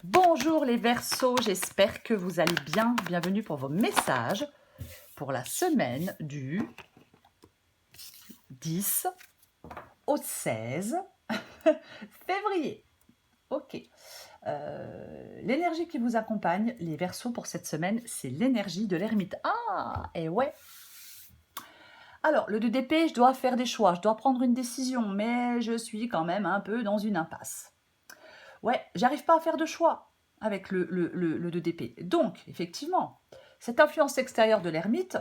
Bonjour les Verseaux, j'espère que vous allez bien. Bienvenue pour vos messages pour la semaine du 10 au 16 février. Ok. L'énergie qui vous accompagne, les Verseaux, pour cette semaine, c'est l'énergie de l'ermite. Ah, et ouais. Alors, le 2 d'épée, je dois faire des choix, je dois prendre une décision, mais je suis quand même un peu dans une impasse. Ouais, j'arrive pas à faire de choix avec le 2 d'épée. Donc, effectivement, cette influence extérieure de l'ermite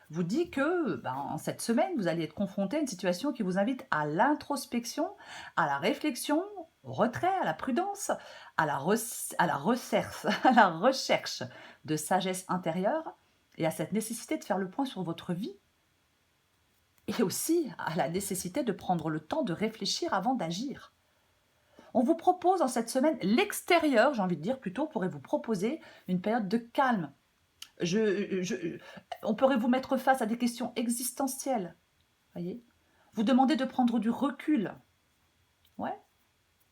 vous dit que en cette semaine, vous allez être confronté à une situation qui vous invite à l'introspection, à la réflexion, au retrait, à la prudence, à la recherche, à la recherche de sagesse intérieure et à cette nécessité de faire le point sur votre vie et aussi à la nécessité de prendre le temps de réfléchir avant d'agir. On vous propose en cette semaine, l'extérieur, j'ai envie de dire plutôt, pourrait vous proposer une période de calme. On pourrait vous mettre face à des questions existentielles, voyez. Vous demander de prendre du recul. Ouais,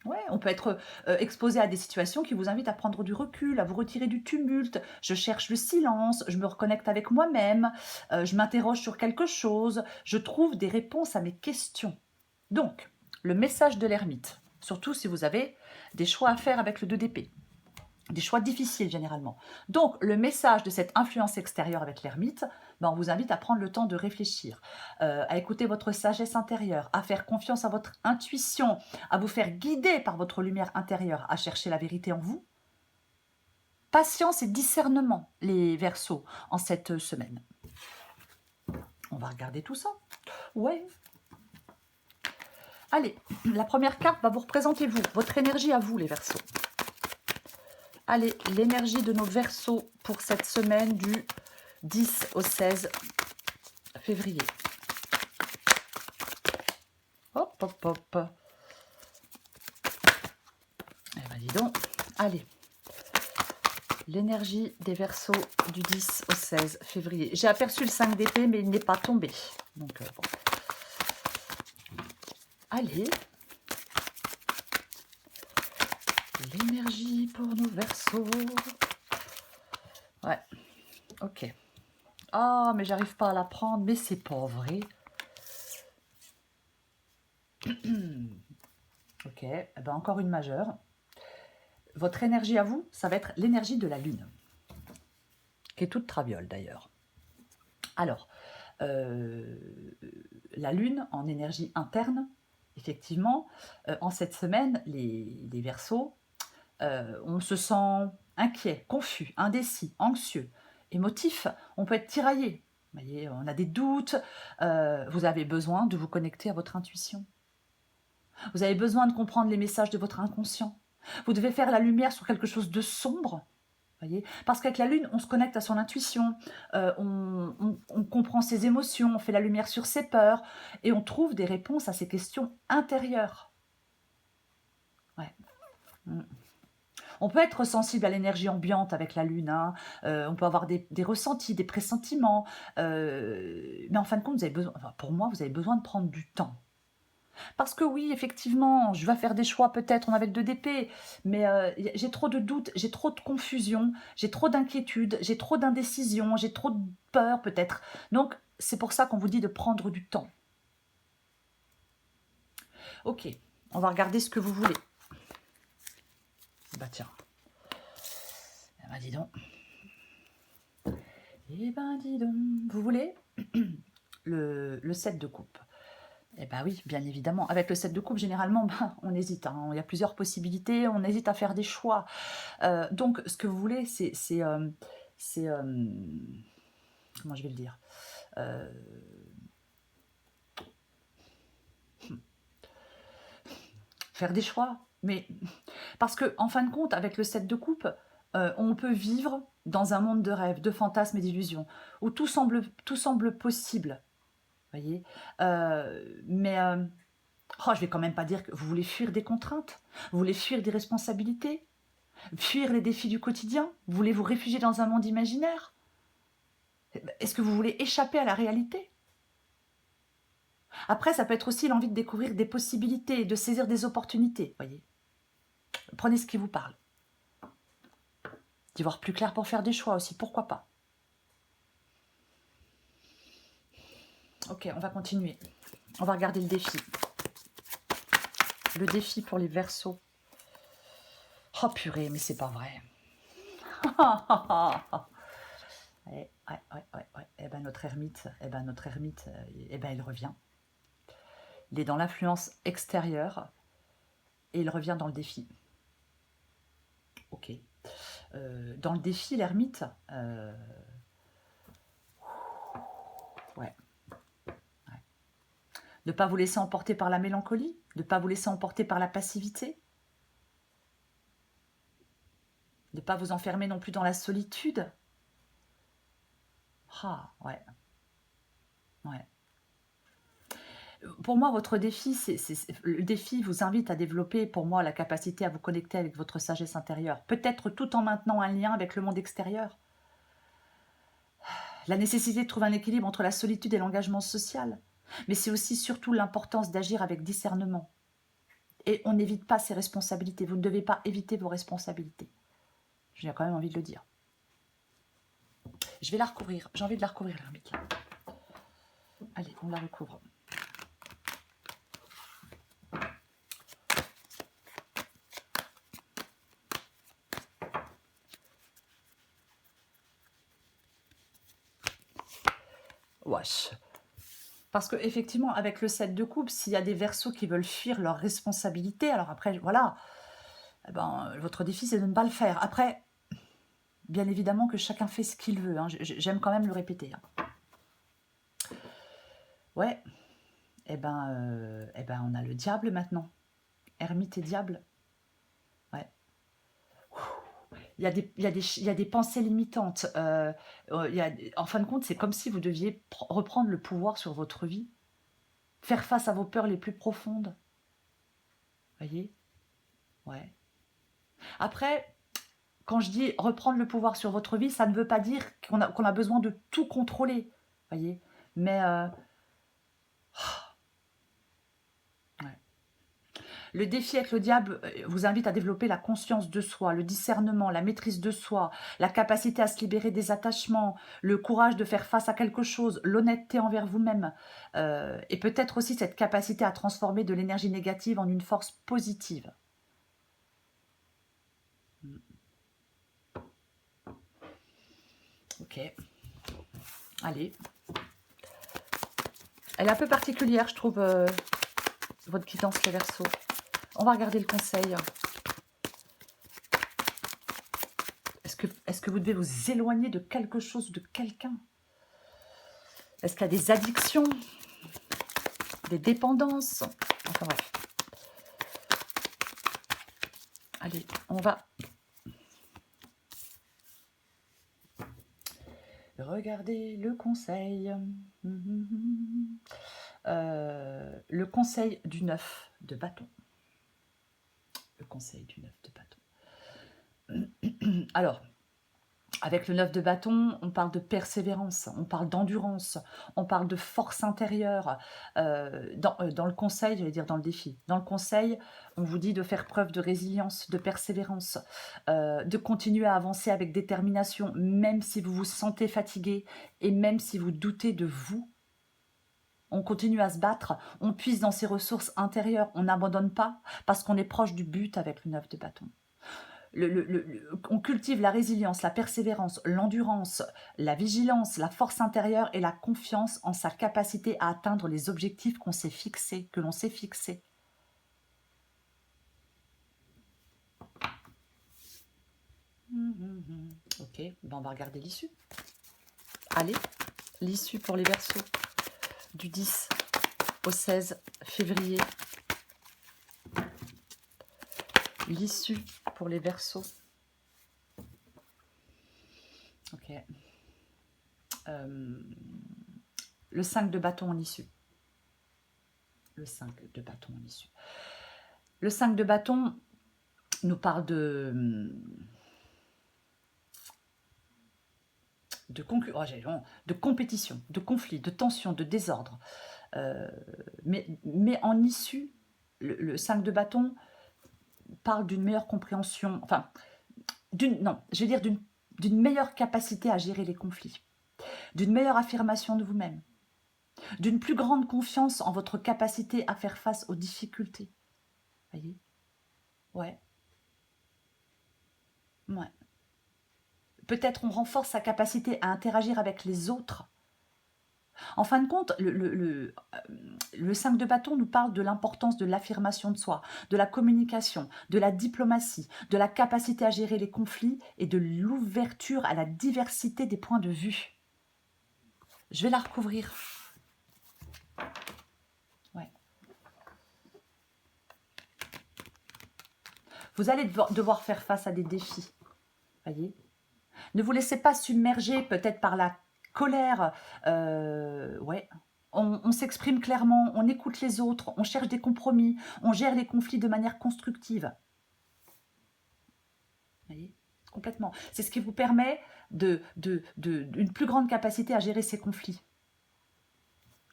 ouais, on peut être exposé à des situations qui vous invitent à prendre du recul, à vous retirer du tumulte. Je cherche le silence, je me reconnecte avec moi-même, je m'interroge sur quelque chose, je trouve des réponses à mes questions. Donc, le message de l'ermite, surtout si vous avez des choix à faire avec le 2 d'épée, des choix difficiles généralement. Donc, le message de cette influence extérieure avec l'ermite, on vous invite à prendre le temps de réfléchir, à écouter votre sagesse intérieure, à faire confiance à votre intuition, à vous faire guider par votre lumière intérieure, à chercher la vérité en vous. Patience et discernement, les Verseaux, en cette semaine. On va regarder tout ça. Ouais. Allez, la première carte va vous représenter vous, votre énergie à vous, les Verseaux. Allez, l'énergie de nos Verseaux pour cette semaine du 10 au 16 février. Hop, hop, hop. Eh ben dis donc. Allez. L'énergie des Verseaux du 10 au 16 février. J'ai aperçu le 5 d'épée, mais il n'est pas tombé. Donc, bon. Allez. L'énergie pour nos Verseaux. Ouais. Ok. Ah, mais j'arrive pas à la prendre. Mais c'est pas vrai. Ok. Eh ben, encore une majeure. Votre énergie à vous, ça va être l'énergie de la Lune. Qui est toute traviole d'ailleurs. Alors, la Lune en énergie interne, effectivement, en cette semaine, les Verseaux, on se sent inquiet, confus, indécis, anxieux, émotif, on peut être tiraillé. Vous voyez, on a des doutes, vous avez besoin de vous connecter à votre intuition. Vous avez besoin de comprendre les messages de votre inconscient. Vous devez faire la lumière sur quelque chose de sombre. Voyez, parce qu'avec la Lune, on se connecte à son intuition, on comprend ses émotions, on fait la lumière sur ses peurs, et on trouve des réponses à ses questions intérieures. Ouais. On peut être sensible à l'énergie ambiante avec la Lune, hein. On peut avoir des ressentis, des pressentiments, mais en fin de compte, vous avez besoin, enfin, pour moi, vous avez besoin de prendre du temps. Parce que oui, effectivement, je vais faire des choix peut-être, on avait le 2 d'épée, mais j'ai trop de doutes, j'ai trop de confusion, j'ai trop d'inquiétude, j'ai trop d'indécision, j'ai trop de peur peut-être. Donc, c'est pour ça qu'on vous dit de prendre du temps. Ok, on va regarder ce que vous voulez. Bah tiens. Eh ben dis donc. Eh ben dis donc. Vous voulez le 7 de coupe. Eh bien oui, bien évidemment. Avec le 7 de coupe, généralement, on hésite, hein. Il y a plusieurs possibilités, on hésite à faire des choix. Donc, ce que vous voulez, c'est comment je vais le dire, faire des choix. Mais parce que, en fin de compte, avec le 7 de coupe, on peut vivre dans un monde de rêves, de fantasmes et d'illusions, où tout semble possible. Voyez, mais je vais quand même pas dire que vous voulez fuir des contraintes, vous voulez fuir des responsabilités, fuir les défis du quotidien, vous voulez vous réfugier dans un monde imaginaire. Est-ce que vous voulez échapper à la réalité? Après, ça peut être aussi l'envie de découvrir des possibilités, de saisir des opportunités, voyez. Prenez ce qui vous parle. d'y voir plus clair pour faire des choix aussi, pourquoi pas. Ok, on va continuer. On va regarder le défi. Le défi pour les Verseaux. Oh purée, mais c'est pas vrai. Ouais. Eh ben notre ermite, il revient. Il est dans l'influence extérieure et il revient dans le défi. Ok. Dans le défi, l'ermite, ouais. Ne pas vous laisser emporter par la mélancolie, ne pas vous laisser emporter par la passivité, ne pas vous enfermer non plus dans la solitude. Ah, ouais. Pour moi, votre défi, le défi vous invite à développer, pour moi, la capacité à vous connecter avec votre sagesse intérieure. Peut-être tout en maintenant un lien avec le monde extérieur. La nécessité de trouver un équilibre entre la solitude et l'engagement social. Mais c'est aussi surtout l'importance d'agir avec discernement. Et on n'évite pas ses responsabilités. Vous ne devez pas éviter vos responsabilités. J'ai quand même envie de le dire. Je vais la recouvrir. J'ai envie de la recouvrir, l'ermite. Allez, on la recouvre. Wesh. Parce que effectivement, avec le 7 de coupe, s'il y a des Verseaux qui veulent fuir leurs responsabilités, alors après, voilà, eh ben, votre défi, c'est de ne pas le faire. Après, bien évidemment que chacun fait ce qu'il veut. Hein. J'aime quand même le répéter. Hein. Ouais. On a le diable maintenant. Ermite et diable. Ouais. Il y a des pensées limitantes. En fin de compte, c'est comme si vous deviez reprendre le pouvoir sur votre vie. Faire face à vos peurs les plus profondes. Voyez? Ouais. Après, quand je dis reprendre le pouvoir sur votre vie, ça ne veut pas dire qu'on a besoin de tout contrôler. Voyez? Mais ouais. Le défi avec le diable vous invite à développer la conscience de soi, le discernement, la maîtrise de soi, la capacité à se libérer des attachements, le courage de faire face à quelque chose, l'honnêteté envers vous-même, et peut-être aussi cette capacité à transformer de l'énergie négative en une force positive. Ok. Allez. Elle est un peu particulière, je trouve, votre guidance, les Verseaux. On va regarder le conseil. Est-ce que vous devez vous éloigner de quelque chose, de quelqu'un? Est-ce qu'il y a des addictions, des dépendances? Enfin bref. Allez, on va regarder le conseil. Le conseil du 9 de bâton. Le conseil du 9 de bâton. Alors, avec le 9 de bâton, on parle de persévérance, on parle d'endurance, on parle de force intérieure. Dans le conseil, j'allais dire dans le défi, dans le conseil, on vous dit de faire preuve de résilience, de persévérance, de continuer à avancer avec détermination, même si vous vous sentez fatigué et même si vous doutez de vous. On continue à se battre, on puise dans ses ressources intérieures, on n'abandonne pas parce qu'on est proche du but avec le 9 de bâton. On cultive la résilience, la persévérance, l'endurance, la vigilance, la force intérieure et la confiance en sa capacité à atteindre les objectifs qu'on s'est fixés, que l'on s'est fixés. Ok, ben on va regarder l'issue. Allez, l'issue pour les Verseaux du 10 au 16 février. L'issue pour les Verseaux. Ok. Le 5 de bâton en issue. Le 5 de bâton en issue. Le 5 de bâton nous parle de compétition, de conflit, de tension, de désordre. Mais en issue, le 5 de bâton parle d'une meilleure compréhension. Enfin, non, je vais dire d'une meilleure capacité à gérer les conflits, d'une meilleure affirmation de vous-même, d'une plus grande confiance en votre capacité à faire face aux difficultés. Voyez? Ouais. Ouais. Peut-être on renforce sa capacité à interagir avec les autres. En fin de compte, le 5 de bâton nous parle de l'importance de l'affirmation de soi, de la communication, de la diplomatie, de la capacité à gérer les conflits et de l'ouverture à la diversité des points de vue. Je vais la recouvrir. Ouais. Vous allez devoir faire face à des défis. Voyez ? Ne vous laissez pas submerger peut-être par la colère. Ouais. On s'exprime clairement, on écoute les autres, on cherche des compromis, on gère les conflits de manière constructive. Vous voyez ? Complètement. C'est ce qui vous permet d'une plus grande capacité à gérer ces conflits.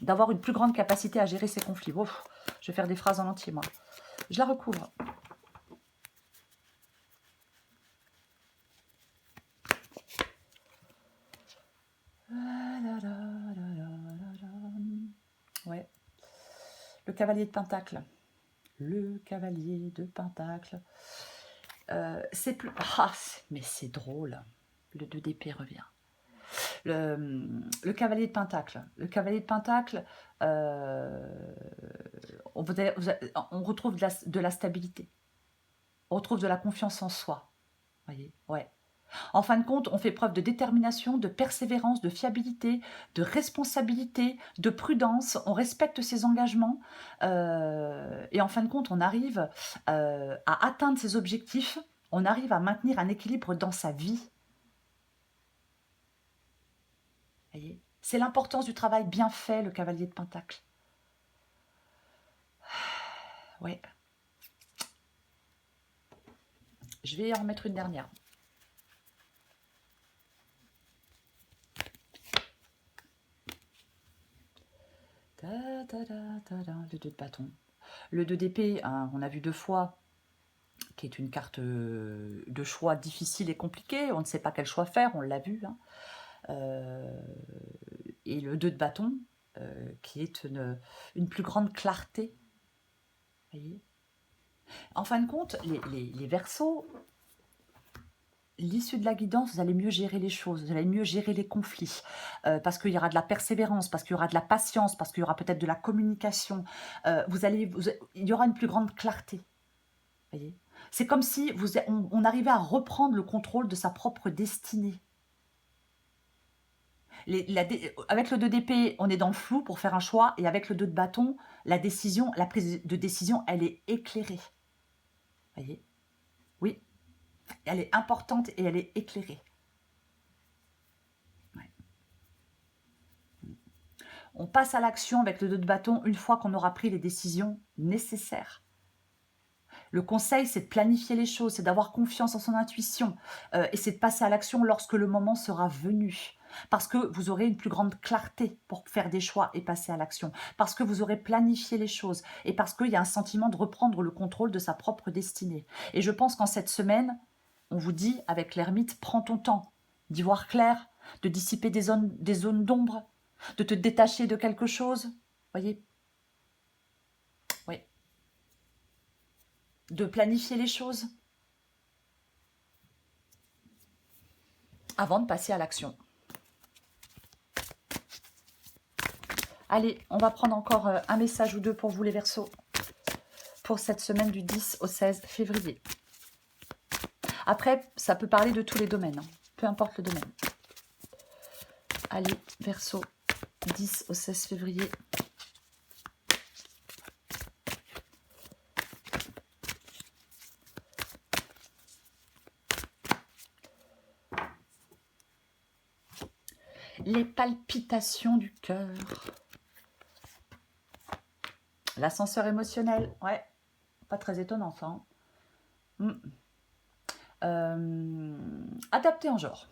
D'avoir une plus grande capacité à gérer ces conflits. Ouf, je vais faire des phrases en entier, moi. Je la recouvre. Ouais. Le cavalier de Pentacle. Le cavalier de Pentacle. C'est plus... Ah, mais c'est drôle. Le 2 d'épée revient. Le cavalier de Pentacle. Le cavalier de Pentacle, on retrouve de la stabilité. On retrouve de la confiance en soi. Voyez, ouais. En fin de compte, on fait preuve de détermination, de persévérance, de fiabilité, de responsabilité, de prudence. On respecte ses engagements. Et en fin de compte, on arrive à atteindre ses objectifs. On arrive à maintenir un équilibre dans sa vie. Voyez ? C'est l'importance du travail bien fait, le cavalier de Pentacle. Ouais. Je vais en remettre une dernière. Le 2 de bâton. Le 2 d'épée, hein, on a vu 2 fois, qui est une carte de choix difficile et compliqué. On ne sait pas quel choix faire, on l'a vu. Hein. Et le 2 de bâton, qui est une plus grande clarté. Voyez ? En fin de compte, les Verseaux, l'issue de la guidance, vous allez mieux gérer les choses, vous allez mieux gérer les conflits, parce qu'il y aura de la persévérance, parce qu'il y aura de la patience, parce qu'il y aura peut-être de la communication. Il y aura une plus grande clarté. Voyez ? C'est comme si on arrivait à reprendre le contrôle de sa propre destinée. Avec le 2 d'épée, on est dans le flou pour faire un choix, et avec le 2 de bâton, la prise de décision, elle est éclairée. Voyez ? Oui, elle est importante et elle est éclairée. Ouais. On passe à l'action avec le 2 de bâton une fois qu'on aura pris les décisions nécessaires. Le conseil, c'est de planifier les choses, c'est d'avoir confiance en son intuition, et c'est de passer à l'action lorsque le moment sera venu. Parce que vous aurez une plus grande clarté pour faire des choix et passer à l'action. Parce que vous aurez planifié les choses. Et parce qu'il y a un sentiment de reprendre le contrôle de sa propre destinée. Et je pense qu'en cette semaine, on vous dit, avec l'ermite, prends ton temps d'y voir clair, de dissiper des zones d'ombre, de te détacher de quelque chose. Voyez ? Oui. De planifier les choses avant de passer à l'action. Allez, on va prendre encore un message ou deux pour vous les Verseaux, pour cette semaine du 10 au 16 février. Après, ça peut parler de tous les domaines, hein, peu importe le domaine. Allez, Verseaux, 10 au 16 février. Les palpitations du cœur. L'ascenseur émotionnel, ouais, pas très étonnant ça. Adapté en genre.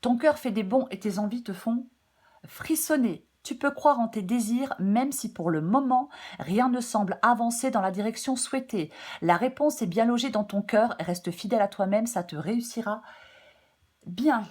Ton cœur fait des bonds et tes envies te font frissonner. Tu peux croire en tes désirs même si pour le moment, rien ne semble avancer dans la direction souhaitée. La réponse est bien logée dans ton cœur, reste fidèle à toi-même, ça te réussira bien.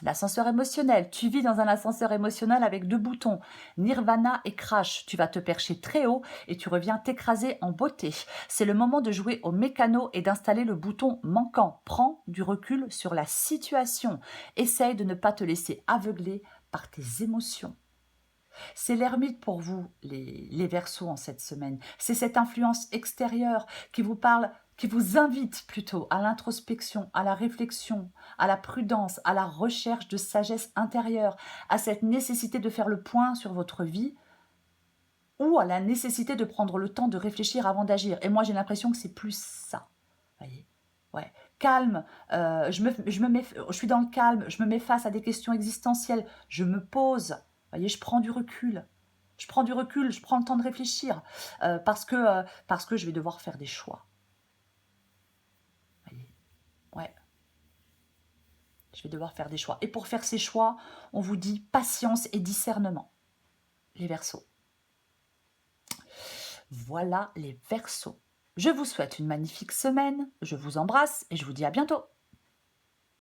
L'ascenseur émotionnel. Tu vis dans un ascenseur émotionnel avec deux boutons, Nirvana et Crash. Tu vas te percher très haut et tu reviens t'écraser en beauté. C'est le moment de jouer au mécano et d'installer le bouton manquant. Prends du recul sur la situation. Essaye de ne pas te laisser aveugler par tes émotions. C'est l'ermite pour vous, les Verseaux, en cette semaine. C'est cette influence extérieure qui vous parle, qui vous invite plutôt à l'introspection, à la réflexion, à la prudence, à la recherche de sagesse intérieure, à cette nécessité de faire le point sur votre vie ou à la nécessité de prendre le temps de réfléchir avant d'agir. Et moi, j'ai l'impression que c'est plus ça. Voyez, ouais. Calme, je suis dans le calme, je me mets face à des questions existentielles, je me pose, voyez, je prends du recul. Je prends du recul, je prends le temps de réfléchir parce que je vais devoir faire des choix. Voyez, ouais, je vais devoir faire des choix. Et pour faire ces choix, on vous dit patience et discernement, les Verseaux. Voilà les Verseaux. Je vous souhaite une magnifique semaine, je vous embrasse et je vous dis à bientôt.